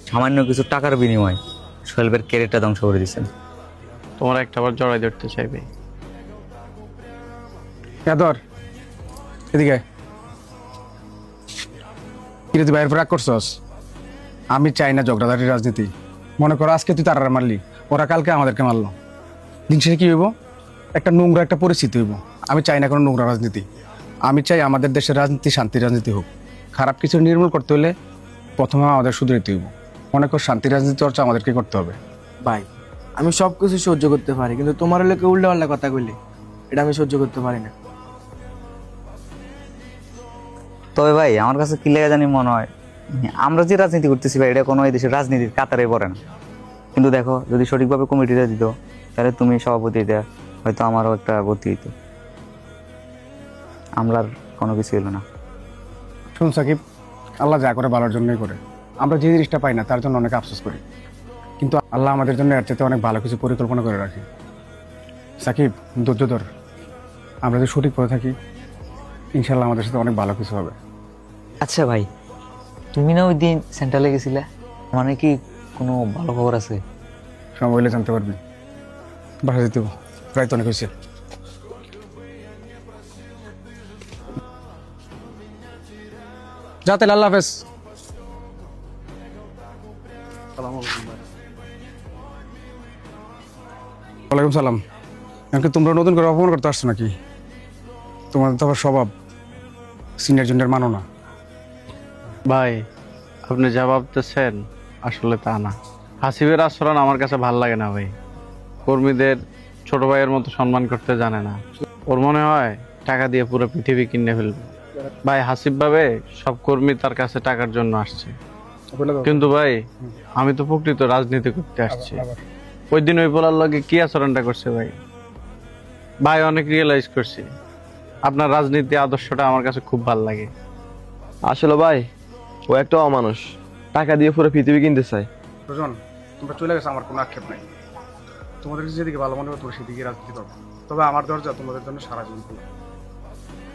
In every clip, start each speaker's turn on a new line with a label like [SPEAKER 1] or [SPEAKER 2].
[SPEAKER 1] সামান্য কিছু টাকার বিনিময়ে সোহেলের ক্যারিয়ারটা ধ্বংস করে দিচ্ছেন।
[SPEAKER 2] তোমার একটা বার জড়াই ধরতে চাইবে।
[SPEAKER 3] ধর এদিকে কিরে, তুই বাইরের রাগ করছস? আমি চাই না ঝগড়াঝাটির রাজনীতি। মনে করো আজকে তুই তারা মারলি, ওরা কালকে আমাদেরকে মারলো, দিন শেষে কি হইব? একটা নোংরা একটা পরিস্থিতি হইব। আমি চাই না কোনো নোংরা রাজনীতি। আমি চাই আমাদের দেশের রাজনীতি শান্তির রাজনীতি হোক। খারাপ কিছু নির্মূল করতে হলে প্রথমে আমাদের শুধরাইতে হইব। মনে কর শান্তির রাজনীতি চর্চা আমাদেরকে করতে হবে।
[SPEAKER 4] ভাই আমি সব কিছু সহ্য করতে পারি, কিন্তু তোমার লোকে উল্টা পাল্টা কথা কইলে এটা আমি সহ্য করতে পারি না।
[SPEAKER 1] তবে ভাই আমার কাছে কি লেগে জানি মনে হয়, আমরা যে রাজনীতি করতেছি ভাই, এটা কোনো এই দেশের রাজনীতির কাতারে পড়ে না। কিন্তু দেখো, যদি সঠিকভাবে কমিটিটা দিত, তাহলে তুমি সভাপতি দেয়া হয়তো আমারও একটা গতি হইতো। আমরা আর কোনো কিছু এলো না।
[SPEAKER 3] শুন সাকিব, আল্লাহ যা করে ভালোর জন্যই করে। আমরা যে জিনিসটা পাই না তার জন্য অনেক আফসোস করি, কিন্তু আল্লাহ আমাদের জন্য এর চাইতে অনেক ভালো কিছু পরিকল্পনা করে রাখে। সাকিব, ধৈর্য ধর। আমরা যদি সঠিক পথে থাকি, ইনশাল্লাহ আমাদের সাথে অনেক ভালো কিছু হবে।
[SPEAKER 1] আচ্ছা ভাই, তুমি না ওই দিন সেন্ট্রালে গেছিলে, মানে কি কোনো ভালো খবর আছে?
[SPEAKER 3] সময় হইলে জানতে পারবি। বাসা যেতে হবে, প্রায় তো অনেক হয়েছে। যাতে আল্লাহ হাফেজ। ওয়ালাইকুম সালাম। এমনকি তোমরা নতুন করে অপমান করতে আসছো নাকি? তোমাদের তো আবার স্বভাব সিনিয়র জুনিয়র মানো না।
[SPEAKER 2] ভাই আপনি যা ভাবতেছেন আসলে তা না। হাসিবের আচরণ আমার কাছে ভাল লাগে না ভাই। কর্মীদের ছোট ভাইয়ের মতো সম্মান করতে জানে না। ওর মনে হয় টাকা দিয়ে পুরো পৃথিবী কিনে ফেলবে। ভাই হাসিব ভাবে সব কর্মী তার কাছে টাকার জন্য আসছে, কিন্তু ভাই আমি তো প্রকৃত রাজনীতি করতে আসছি। ওই দিন ওই বলার লগে কি আচরণটা করছে ভাই, ভাই অনেক রিয়েলাইজ করছি আপনার রাজনীতি আদর্শটা আমার কাছে খুব ভাল লাগে।
[SPEAKER 5] আসলে ভাই ও একটা অমানুষ, টাকা দিয়ে পুরো পৃথিবী কিনতে চায়।
[SPEAKER 3] সুজন, তোমরা চলে গেছো, আমার কোনো আক্ষেপ নাই। তোমাদের যেদিকে ভালো মনে হবে তোমরা সেদিকে রাজনীতি করবো। তবে আমার দরজা তোমাদের জন্য সারা জীবন খোলা।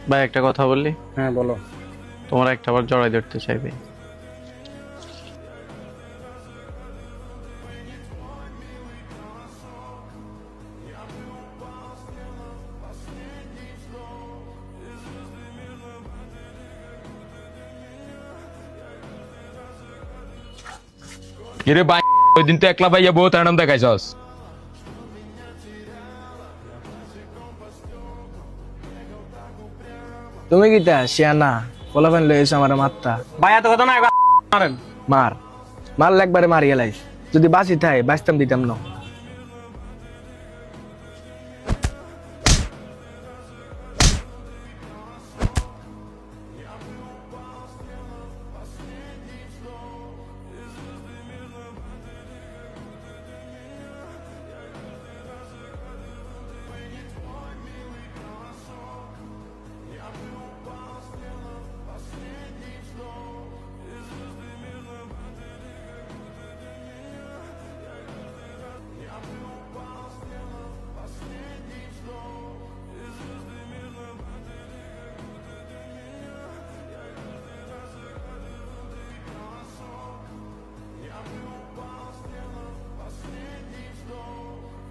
[SPEAKER 2] ভাই একটা কথা বললি,
[SPEAKER 3] হ্যাঁ বলো।
[SPEAKER 2] তোমার একটা বার জড়াই ধরতে চাইবে।
[SPEAKER 6] কিরে ভাই, ওই দিন তো একলা ভাইয়া বউ তার নাম দেখাইছস।
[SPEAKER 4] তুমি কিটা শিয়ানা পোলাপেন লয়েছো আমার মাত্রা।
[SPEAKER 7] ভাই এত কথা না, মারেন।
[SPEAKER 4] মার মারলে একবারে মারি গেলাইস। যদি বাঁচি থাই বাঁচতাম দিতাম না।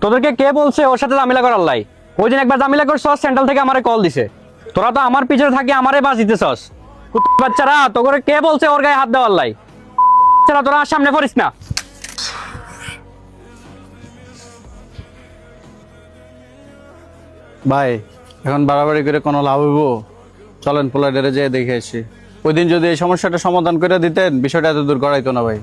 [SPEAKER 7] তোদেরকে কে বলছে ওর সাথে ঝামেলা করার লাই? ওই দিন একবার ঝামেলা করছস, সেন্ট্রাল থেকে আমারে কল দিছে। তোরা তো আমার পিছনে থাকি আমারে বাস দিতেছস। বাচ্চারা, তোকে কে বলছে ওর গায়ে হাত দেওয়ার লাই? বাচ্চারা, তোরা আর সামনে পড়িস না।
[SPEAKER 2] ভাই এখন বাড়াবাড়ি করে কোনো লাভ হইব? চলেন পোলাডারে যেয়ে দেখে আসি। ওই দিন যদি এই সমস্যাটা সমাধান করে দিতেন, বিষয়টা এত দূর গড়াইতো না ভাই।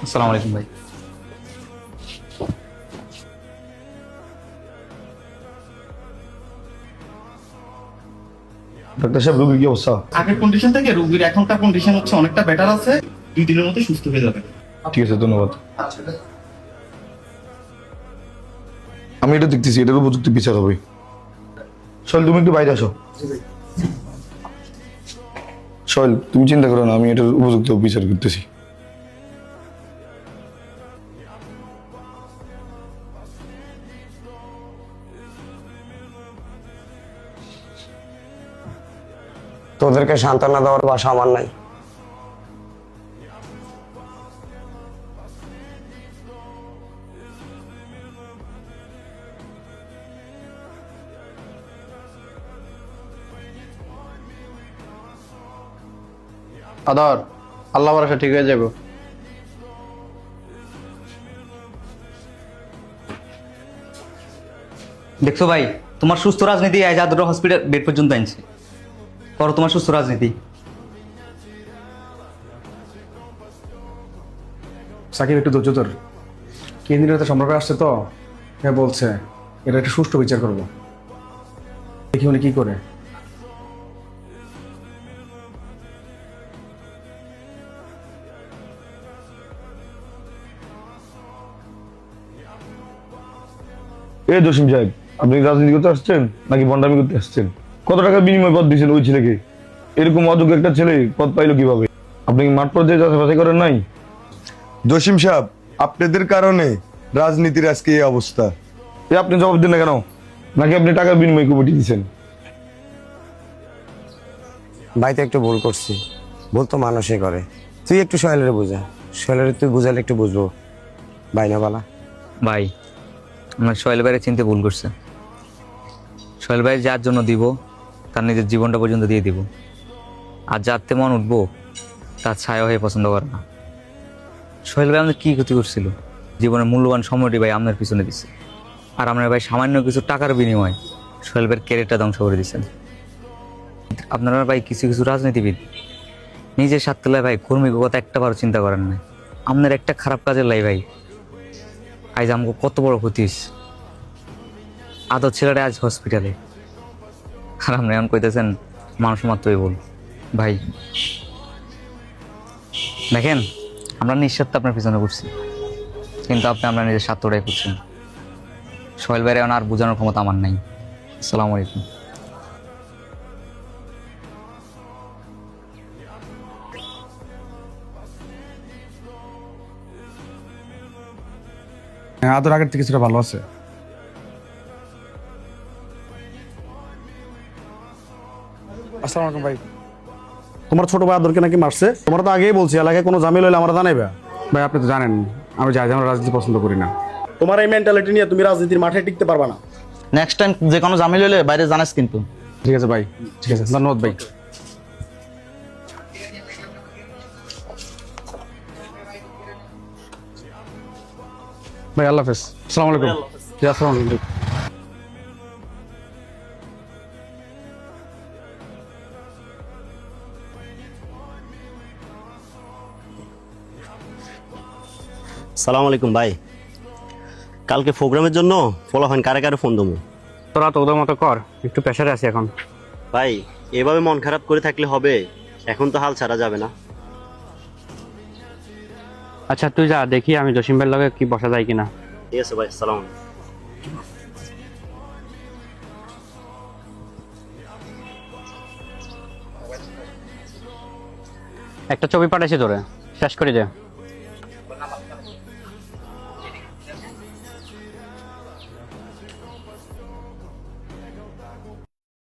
[SPEAKER 1] আসসালামু আলাইকুম ভাই।
[SPEAKER 8] ডাক্তার সাহেব, রোগীর কি অবস্থা?
[SPEAKER 9] আগের কন্ডিশন থেকে রোগীর এখনকার কন্ডিশন হচ্ছে অনেকটা বেটার আছে। 2 দিনের মধ্যে সুস্থ হয়ে যাবে।
[SPEAKER 8] ঠিক আছে, ধন্যবাদ। আমি এটা দেখতেছি, এটার উপযুক্ত বিচার হবে। সোহেল, তুমি একটু বাইরে আসো। সোহেল, তুমি চিন্তা করো না, আমি এটার উপযুক্ত বিচার করতেছি।
[SPEAKER 10] তোদেরকে সান্ত্বনা দেওয়ার ভাষা আমার নাই।
[SPEAKER 2] আদর, আল্লাহ ভরসা ঠিক হয়ে যাবো।
[SPEAKER 1] দেখছো ভাই, তোমার সুস্থ রাজনীতি আজ আদর হসপিটাল বেড পর্যন্ত আনছে। করো তোমার সুস্থ রাজনীতি।
[SPEAKER 3] সাকিব একটু ধৈর্য ধর, কেন্দ্রীয় সম্পর্কে আসছে তো, হ্যাঁ বলছে এটা একটা সুষ্ঠু বিচার করবো, দেখি উনি কি করে।
[SPEAKER 8] এ জসিম সাহেব, আপনি কি রাজনীতি করতে আসছেন নাকি বন্ডামি করতে আসছেন? কত টাকা বিনিময় পদ দিয়েছেন ওই ছেলেকে? এরকম অযোগ্য একটা ছেলে পদ পাইলো কিভাবে? আপনি কি মাঠ পর্যায়ে যাচাই বাছাই করেন নাই?
[SPEAKER 11] জসিম সাহেব, আপনাদের কারণে রাজনীতির আজকে এই অবস্থা।
[SPEAKER 8] এ আপনি জবাব দেন না কেন? নাকি আপনি টাকার বিনিময় কমিটি দিচ্ছেন?
[SPEAKER 10] ভাই তো একটু ভুল করছি, ভুল তো মানুষই করে। তুই একটু সোহেলের বোঝা, সোহেলের তুই বুঝালে একটু বুঝবো। ভাই না বালা?
[SPEAKER 1] ভাই, আমার সোহেল ভাইয়ের চিনতে ভুল করছে। সোহেল ভাই যার জন্য দিব তার নিজের জীবনটা পর্যন্ত দিয়ে দিব, আর যাতে মন উঠবো তার ছায়া হয়ে পছন্দ করে না। সোহেল ভাই আমাদের কি ক্ষতি করছিল? জীবনের মূল্যবান সময়টি ভাই আপনার পিছনে দিচ্ছে, আর আপনার ভাই সামান্য কিছু টাকার বিনিময়ে সোহেল ভাইয়ের ক্যারিয়ারটা ধ্বংস করে দিচ্ছেন। আপনারা ভাই কিছু কিছু রাজনীতিবিদ নিজের স্বার্থে ভাই কর্মীর কথা একটা বারও চিন্তা করেন না। আপনার একটা খারাপ কাজের লাই ভাই আজ আমাকে কত বড় ক্ষতি হয়েছে। আদর ছেলেটা আজ হসপিটালে, আর আপনি এমন কইতেছেন মানুষ মাত্রই বল। ভাই দেখেন, আমরা নিঃস্বার্থ আপনার পিছনে করছি, কিন্তু আপনি আপনার নিজের স্বার্থটাই করছেন। সোহেল ভাইয়ের আর বোঝানোর ক্ষমতা আমার নাই। আসসালামু আলাইকুম।
[SPEAKER 3] হ্যাঁ, আদর আগের থেকে কিছুটা ভালো আছে। আসসালামু আলাইকুম ভাই।
[SPEAKER 12] তোমার ছোট ভাই আদরকে নাকি মারছে? তোমরা তো আগেই বলছি এলাকায় কোনো ঝামেলা হলে আমরা জানাইবা।
[SPEAKER 3] ভাই আপনি তো জানেন আমি যাই আমরা রাজনীতি পছন্দ করি না।
[SPEAKER 12] তোমার এই মেন্টালিটি নিয়ে তুমি রাজনীতির মাঠে টিকতে পারবা না।
[SPEAKER 7] নেক্সট টাইম যে কোনো ঝামেলা হলে বাইরে জানাস কিন্তু।
[SPEAKER 3] ঠিক আছে ভাই, ঠিক আছে, ধন্যবাদ ভাই। ভাই আল্লাহ হাফেজ। আসসালামু আলাইকুম। জি, আসসালামু আলাইকুম।
[SPEAKER 7] সালাম আলাইকুম ভাই। কালকে প্রোগ্রামের জন্য ফলাফান কারে কারে ফোন দেবো?
[SPEAKER 2] তোরা তোদের মতো কর, একটু প্রেশারে আছি এখন।
[SPEAKER 7] ভাই এভাবে মন খারাপ করে থাকলে হবে? এখন তো হাল ছাড়া যাবে না।
[SPEAKER 2] আচ্ছা তুই যা, দেখি আমি জসিম ভাইয়ের লগে কি বসা যায় কিনা।
[SPEAKER 7] ঠিক আছে ভাই, সালাম।
[SPEAKER 2] একটা ছবি পাঠাইছি তোরে, শেষ করে যা।